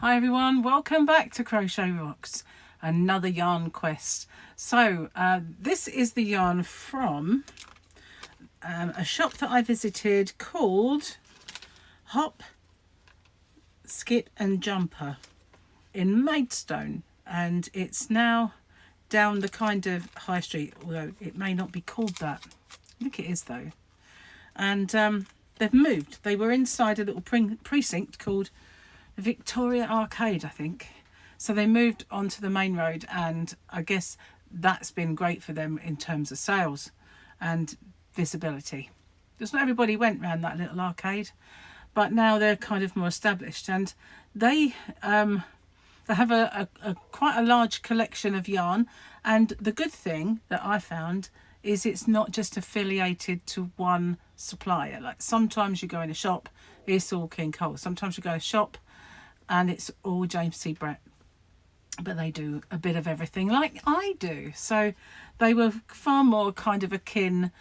Hi everyone, welcome back to Crochet Rocks, another yarn quest. So this is the yarn from a shop that I visited called Hop, Skip and Jumper in Maidstone, and it's now down the kind of high street, although it may not be called that. I think it is though. And they've moved. They were inside a little precinct called the Victoria Arcade, I think. So they moved onto the main road, and I guess that's been great for them in terms of sales and visibility. Because not everybody went round that little arcade, but now they're kind of more established, and they have a quite a large collection of yarn. And the good thing that I found is it's not just affiliated to one supplier. Like sometimes you go in a shop, it's all King Cole. Sometimes you go in a shop and it's all James C. Brett, but they do a bit of everything like I do. So they were far more kind of akin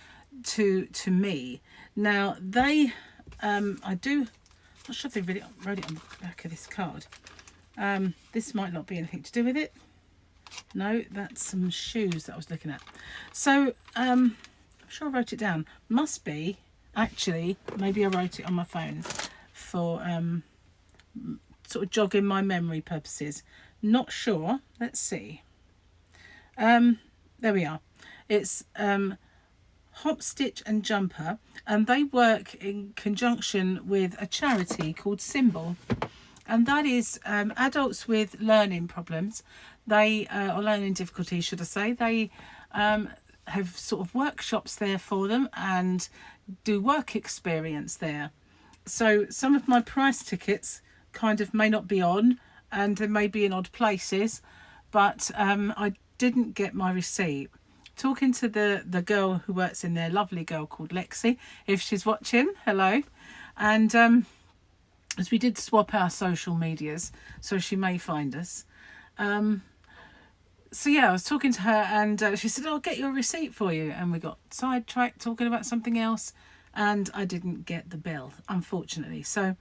to me. Now they I'm not sure if they really wrote it on the back of this card. This might not be anything to do with it. No, that's some shoes that I was looking at. So I'm sure I wrote it down. Must be, actually, maybe I wrote it on my phone for sort of jogging my memory purposes. Not sure. Let's see. There we are. It's Hop, Stitch and Jumper, and they work in conjunction with a charity called Symbol, and that is adults with learning problems. They or learning difficulties, should I say. They have sort of workshops there for them and do work experience there. So some of my price tickets kind of may not be on, and they may be in odd places, but I didn't get my receipt. Talking to the girl who works in there, lovely girl called Lexi, if she's watching, hello. And as we did swap our social medias, so she may find us. So yeah, I was talking to her, and she said, I'll get your receipt for you. And we got sidetracked talking about something else, and I didn't get the bill, unfortunately. So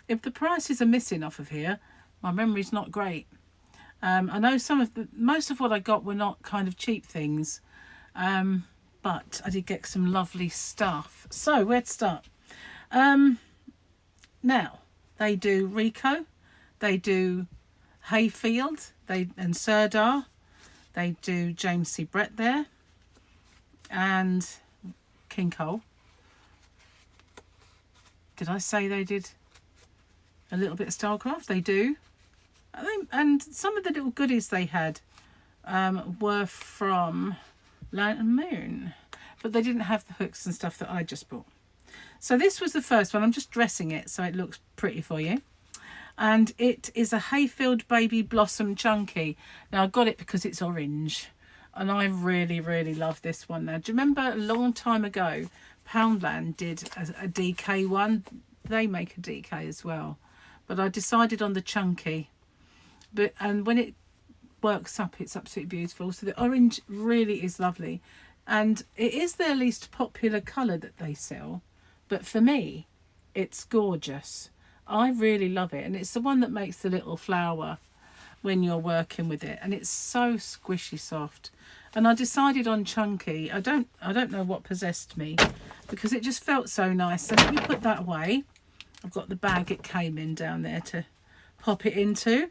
if the prices are missing off of here, my memory's not great. I know most of what I got were not kind of cheap things, but I did get some lovely stuff. So where to start? Now, they do Rico, they do Hayfield, and Sirdar, they do James C. Brett there, and King Cole. Did I say they did a little bit of Stylecraft? They do. And some of the little goodies they had were from Light and Moon, but they didn't have the hooks and stuff that I just bought. So this was the first one. I'm just dressing it so it looks pretty for you. And it is a Hayfield Baby Blossom Chunky. Now I got it because it's orange, and I really, really love this one. Now, do you remember a long time ago, Poundland did a DK one? They make a DK as well, but I decided on the Chunky. And when it works up, it's absolutely beautiful. So the orange really is lovely, and it is their least popular colour that they sell, but for me it's gorgeous. I really love it, and it's the one that makes the little flower when you're working with it, and it's so squishy soft. And I decided on Chunky. I don't know what possessed me, because it just felt so nice. So let me put that away. I've got the bag it came in down there to pop it into.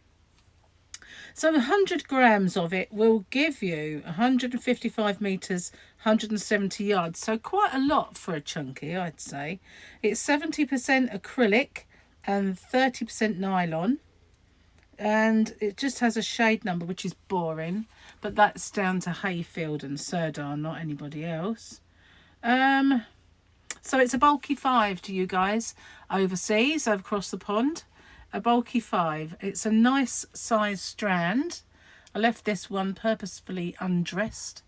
So 100 grams of it will give you 155 metres, 170 yards. So quite a lot for a Chunky, I'd say. It's 70% acrylic and 30% nylon. And it just has a shade number, which is boring. But that's down to Hayfield and Sirdar, not anybody else. So it's a bulky 5 to you guys overseas, across the pond. A bulky 5. It's a nice size strand. I left this one purposefully undressed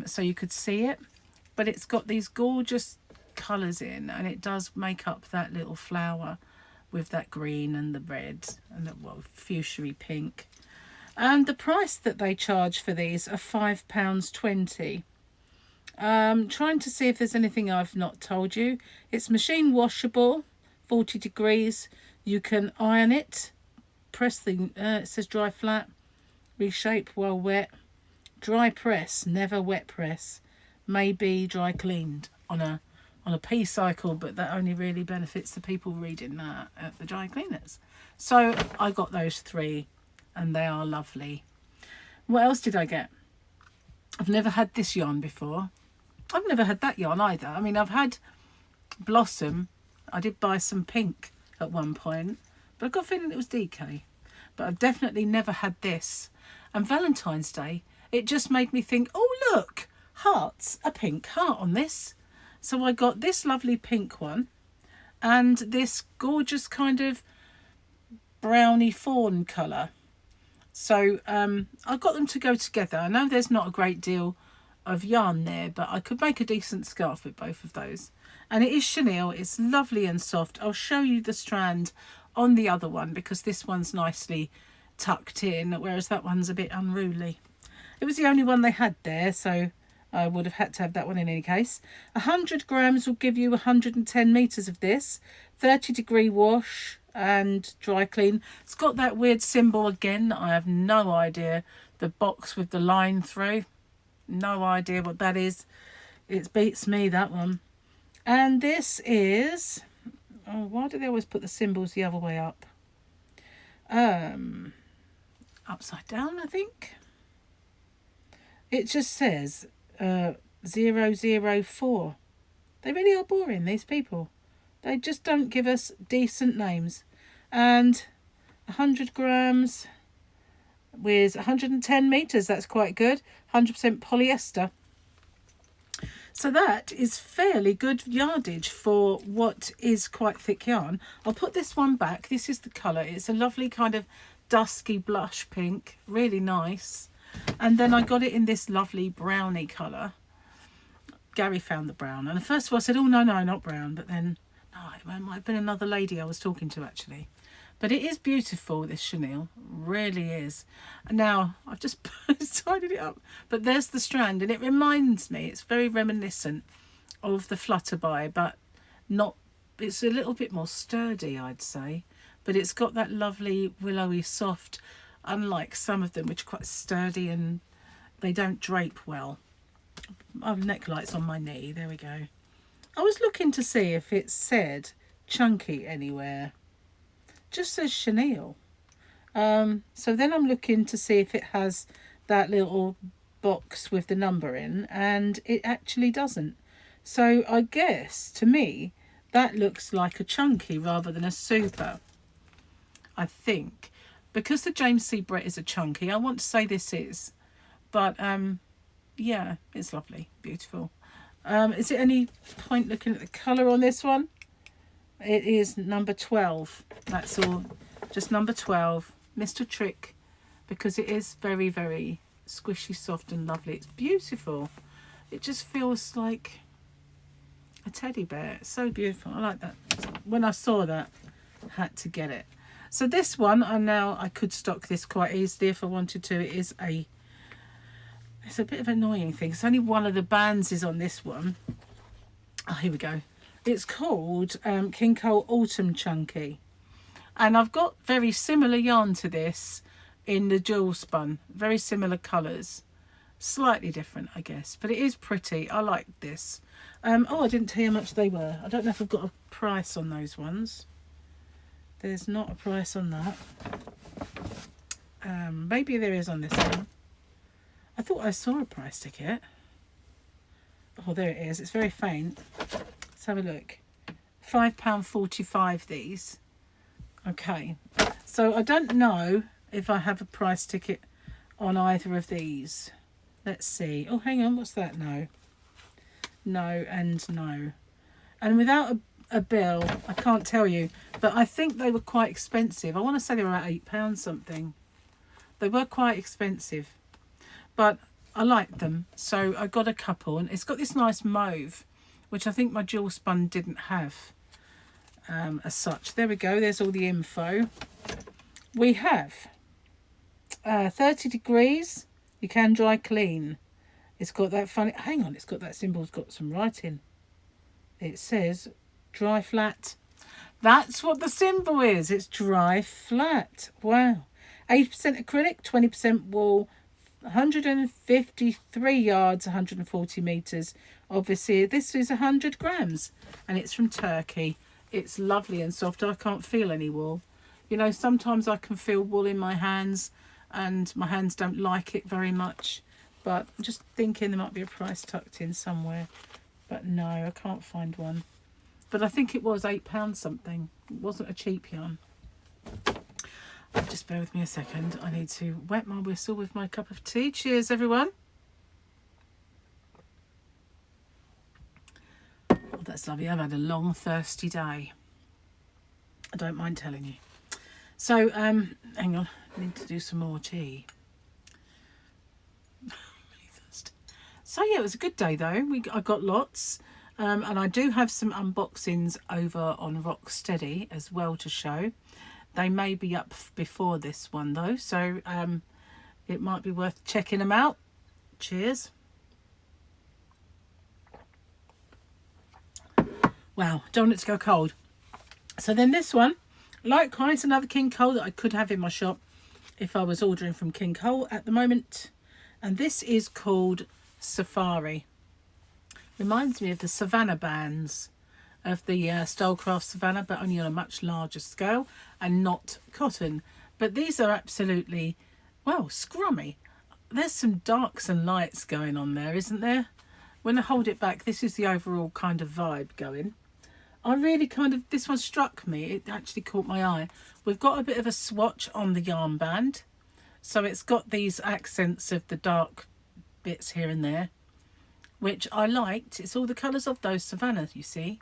so you could see it, but it's got these gorgeous colours in, and it does make up that little flower with that green and the red and the fuchsia pink. And the price that they charge for these are £5.20. Trying to see if there's anything I've not told you. It's machine washable, 40 degrees. You can iron it press thing. It says dry flat, reshape while wet, dry press, never wet press, may be dry cleaned on a P cycle, but that only really benefits the people reading that at the dry cleaners. So I got those 3 and they are lovely. What else did I get? I've never had this yarn before. I've never had that yarn either. I mean, I've had Blossom. I did buy some pink at one point, but I got a feeling it was DK. But I've definitely never had this. And Valentine's Day, it just made me think, oh look, hearts, a pink heart on this. So I got this lovely pink one and this gorgeous kind of browny fawn colour. So I got them to go together. I know there's not a great deal of yarn there, but I could make a decent scarf with both of those. And it is chenille. It's lovely and soft. I'll show you the strand on the other one because this one's nicely tucked in, whereas that one's a bit unruly. It was the only one they had there, so I would have had to have that one in any case. 100 grams will give you 110 meters of this. 30-degree wash and dry clean. It's got that weird symbol again. I have no idea. The box with the line through. No idea what that is. It beats me, that one. And this is... oh, why do they always put the symbols the other way up? Upside down, I think. It just says 004. They really are boring, these people. They just don't give us decent names. And 100 grams with 110 meters. That's quite good. 100% polyester. So that is fairly good yardage for what is quite thick yarn. I'll put this one back. This is the colour. It's a lovely kind of dusky blush pink. Really nice. And then I got it in this lovely browny colour. Gary found the brown. And first of all I said, oh, no, not brown. But then, no, it might have been another lady I was talking to, actually. But it is beautiful, this chenille. Really is. And now, I've just tidied it up. But there's the strand. And it reminds me, it's very reminiscent of the Flutterby. But not, it's a little bit more sturdy, I'd say. But it's got that lovely willowy soft, unlike some of them, which are quite sturdy and they don't drape well. I have neck lights on my knee. There we go. I was looking to see if it said chunky anywhere. Just says chenille. So then I'm looking to see if it has that little box with the number in, and it actually doesn't. So I guess, to me, that looks like a chunky rather than a super. I think. Because the James C. Brett is a chunky, I want to say this is. But, yeah, it's lovely. Beautiful. Is it any point looking at the colour on this one? It is number 12. That's all. Just number 12. Mr. Trick. Because it is very, very squishy, soft and lovely. It's beautiful. It just feels like a teddy bear. It's so beautiful. I like that. When I saw that, I had to get it. So this one, I could stock this quite easily if I wanted to. It's a bit of an annoying thing. It's only one of the bands is on this one. Oh, here we go. It's called King Cole Autumn Chunky. And I've got very similar yarn to this in the jewel spun. Very similar colours. Slightly different, I guess. But it is pretty. I like this. Oh, I didn't tell you how much they were. I don't know if I've got a price on those ones. There's not a price on that. Maybe there is on this one. I thought I saw a price ticket. Oh, there it is. It's very faint. Let's have a look. £5.45 these. Okay. So I don't know if I have a price ticket on either of these. Let's see. Oh, hang on. What's that? No. No and no. And without a bill, I can't tell you, but I think they were quite expensive. I want to say they were about £8 something. They were quite expensive, but I liked them, so I got a couple. And it's got this nice mauve, which I think my jewel spun didn't have as such. There we go. There's all the info. We have 30 degrees. You can dry clean. It's got that funny, hang on, it's got that symbol, it's got some writing. It says dry flat, That's what the symbol is. It's dry flat. Wow. 80% acrylic, 20% wool, 153 yards, 140 meters. Obviously, this is 100 grams and it's from Turkey. It's lovely and soft. I can't feel any wool. You know, sometimes I can feel wool in my hands and my hands don't like it very much. But I'm just thinking there might be a price tucked in somewhere. But no, I can't find one. But I think it was £8 something. It wasn't a cheap yarn. Just bear with me a second. I need to wet my whistle with my cup of tea. Cheers, everyone. Oh, that's lovely. I've had a long, thirsty day. I don't mind telling you. So, hang on. I need to do some more tea. So, yeah, it was a good day, though. I got lots. And I do have some unboxings over on Rocksteady as well to show. They may be up before this one though, so it might be worth checking them out. Cheers. Wow, don't want it to go cold. So then this one, likewise, another King Cole that I could have in my shop if I was ordering from King Cole at the moment. And this is called Safari. Reminds me of the Savannah bands of the Stylecraft Savannah, but only on a much larger scale and not cotton. But these are absolutely, well, scrummy. There's some darks and lights going on there, isn't there? When I hold it back, this is the overall kind of vibe going. I really kind of, this one struck me. It actually caught my eye. We've got a bit of a swatch on the yarn band. So it's got these accents of the dark bits here and there, which I liked. It's all the colours of those Savannah, you see.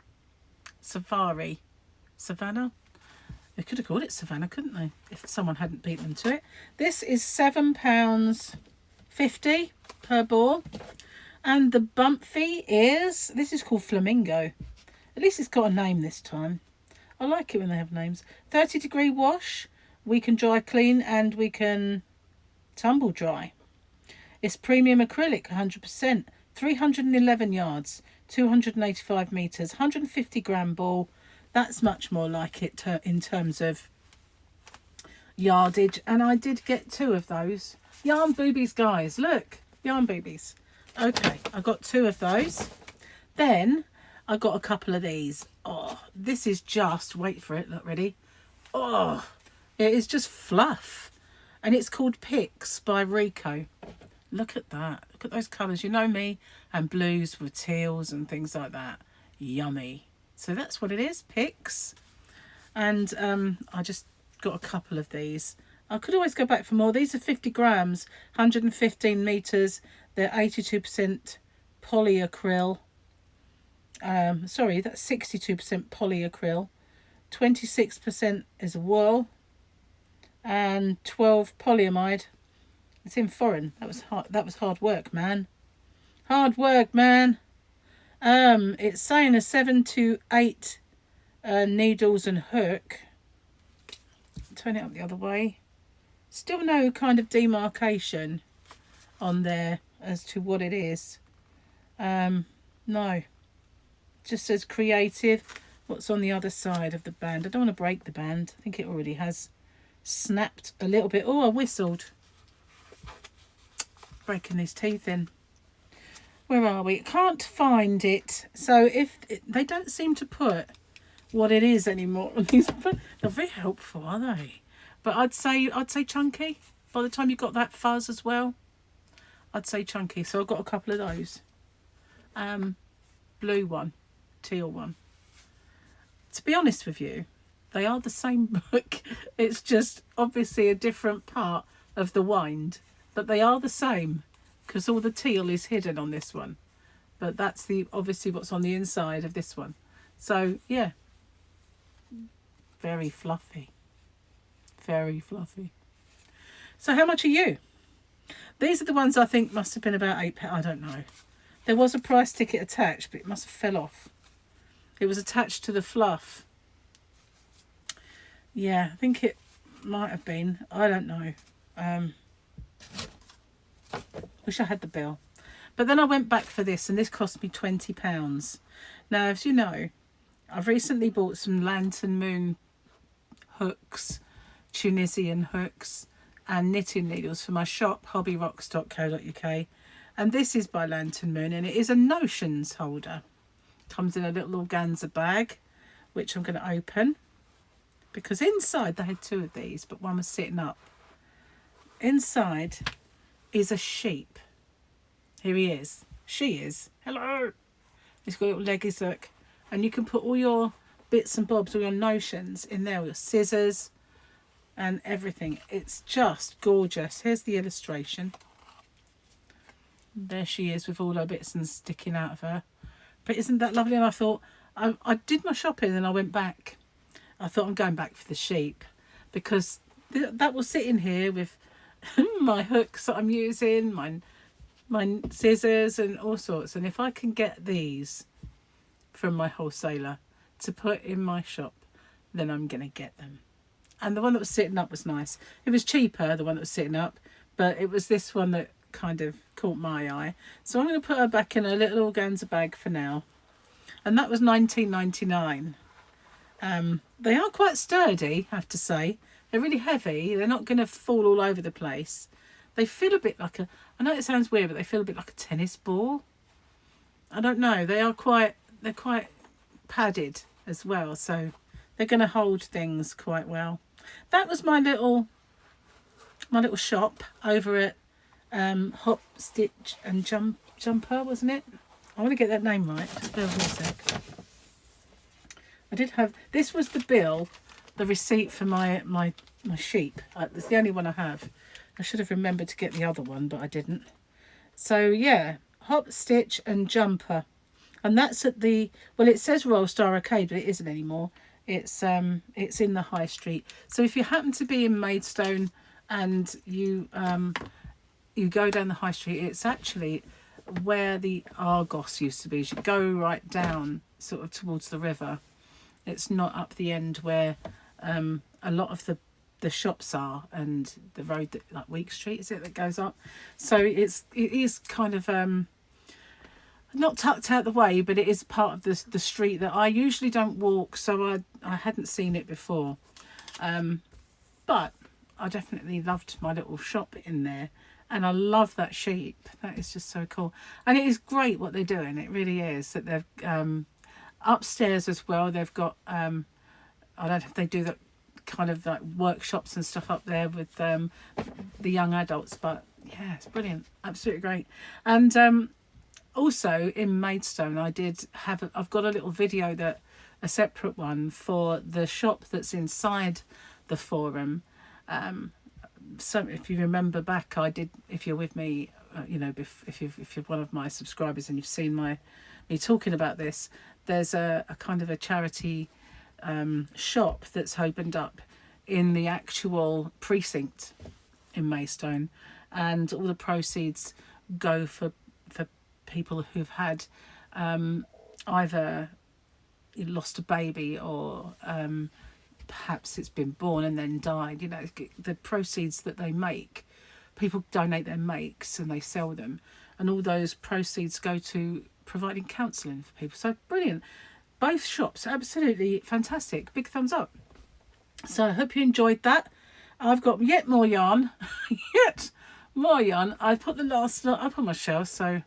Safari. Savannah? They could have called it Savannah, couldn't they? If someone hadn't beaten them to it. This is £7.50 per ball. And the bump fee is, this is called Flamingo. At least it's got a name this time. I like it when they have names. 30-degree wash. We can dry clean and we can tumble dry. It's premium acrylic, 100%. 311 yards, 285 meters, 150 gram ball. That's much more like it in terms of yardage. And I did get 2 of those. Yarn boobies, guys. Look, yarn boobies. Okay, I got 2 of those. Then I got a couple of these. Oh, this is just, wait for it, look, ready. Oh, it is just fluff. And it's called Pix by Rico. Look at that. Look at those colours. You know me. And blues with teals and things like that. Yummy. So that's what it is. Pix. And I just got a couple of these. I could always go back for more. These are 50 grams. 115 metres. They're 82% polyacryl. Sorry, that's 62% polyacryl. 26% is wool. And 12 polyamide. It's in foreign. That was hard work, man. Hard work, man. It's saying a 7 to 8 needles and hook. Turn it up the other way. Still no kind of demarcation on there as to what it is. No. Just says creative. What's on the other side of the band? I don't want to break the band. I think it already has snapped a little bit. Oh, I whistled. Breaking these teeth in. Where are we? Can't find it. So they don't seem to put what it is anymore on these. They're very helpful, are they? But I'd say chunky. By the time you got that fuzz as well, I'd say chunky. So I've got a couple of those. Blue one, teal one. To be honest with you, they are the same book. It's just obviously a different part of the wind. But they are the same because all the teal is hidden on this one. But that's obviously what's on the inside of this one. So, yeah. Very fluffy. Very fluffy. So how much are you? These are the ones I think must have been about £8. I don't know. There was a price ticket attached, but it must have fell off. It was attached to the fluff. Yeah, I think it might have been. I don't know. Wish I had the bill. But then I went back for this and this cost me £20. Now, as you know, I've recently bought some Lantern Moon hooks, Tunisian hooks, and knitting needles for my shop, hobbyrocks.co.uk. And this is by Lantern Moon, and it is a notions holder. Comes in a little organza bag, which I'm going to open, because inside they had two of these, but one was sitting up. Inside is a sheep. Here he is. She is. Hello. He's got little leggies, look. And you can put all your bits and bobs, all your notions in there, your scissors and everything. It's just gorgeous. Here's the illustration. There she is with all her bits and sticking out of her. But isn't that lovely? And I thought, I did my shopping and I went back. I thought, I'm going back for the sheep, because that will sit in here with my hooks that I'm using, my scissors and all sorts. And if I can get these from my wholesaler to put in my shop, then I'm going to get them. And the one that was sitting up was nice. It was cheaper, the one that was sitting up, but it was this one that kind of caught my eye. So I'm going to put her back in a little organza bag for now. And that was $19.99. They are quite sturdy, I have to say. They're really heavy. They're not going to fall all over the place. They feel a bit like I know it sounds weird, but they feel a bit like a tennis ball. I don't know. They're quite padded as well, so they're going to hold things quite well. That was my little shop over at Hop, Stitch and Jumper, wasn't it? I want to get that name right. Just bear with me a sec. I did have, this was the bill, the receipt for my sheep. It's the only one I have. I should have remembered to get the other one, but I didn't. So yeah, Hop, Stitch and Jumper. And that's at the, well, it says Royal Star Arcade, but it isn't anymore. It's in the High Street. So if you happen to be in Maidstone and you go down the High Street, it's actually where the Argos used to be. You should go right down sort of towards the river. It's not up the end where a lot of the shops are, and the road that, like Week Street, is it, that goes up? So it is kind of not tucked out the way, but it is part of the street that I usually don't walk, so I hadn't seen it before. But I definitely loved my little shop in there, and I love that sheep. That is just so cool. And it is great what they're doing. It really is. That they've upstairs as well, they've got I don't know if they do that kind of like workshops and stuff up there with the young adults, but yeah, it's brilliant, absolutely great. And also in Maidstone, I've got a little video, a separate one for the shop that's inside the forum. So if you remember back, I did, if you're with me, if you're one of my subscribers and you've seen me talking about this, there's a kind of a charity shop that's opened up in the actual precinct in Maidstone, and all the proceeds go for people who've had either lost a baby or perhaps it's been born and then died. The proceeds that they make, people donate their makes and they sell them, and all those proceeds go to providing counselling for people. So brilliant. Both shops, absolutely fantastic. Big thumbs up. So I hope you enjoyed that. I've got yet more yarn. I put the last lot up on my shelf, so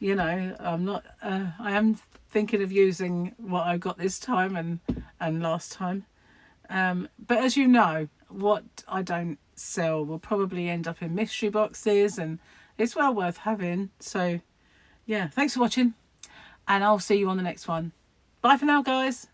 I'm not I am thinking of using what I got this time and last time. But as you know, what I don't sell will probably end up in mystery boxes, and it's well worth having. So yeah, thanks for watching, and I'll see you on the next one. Bye for now, guys.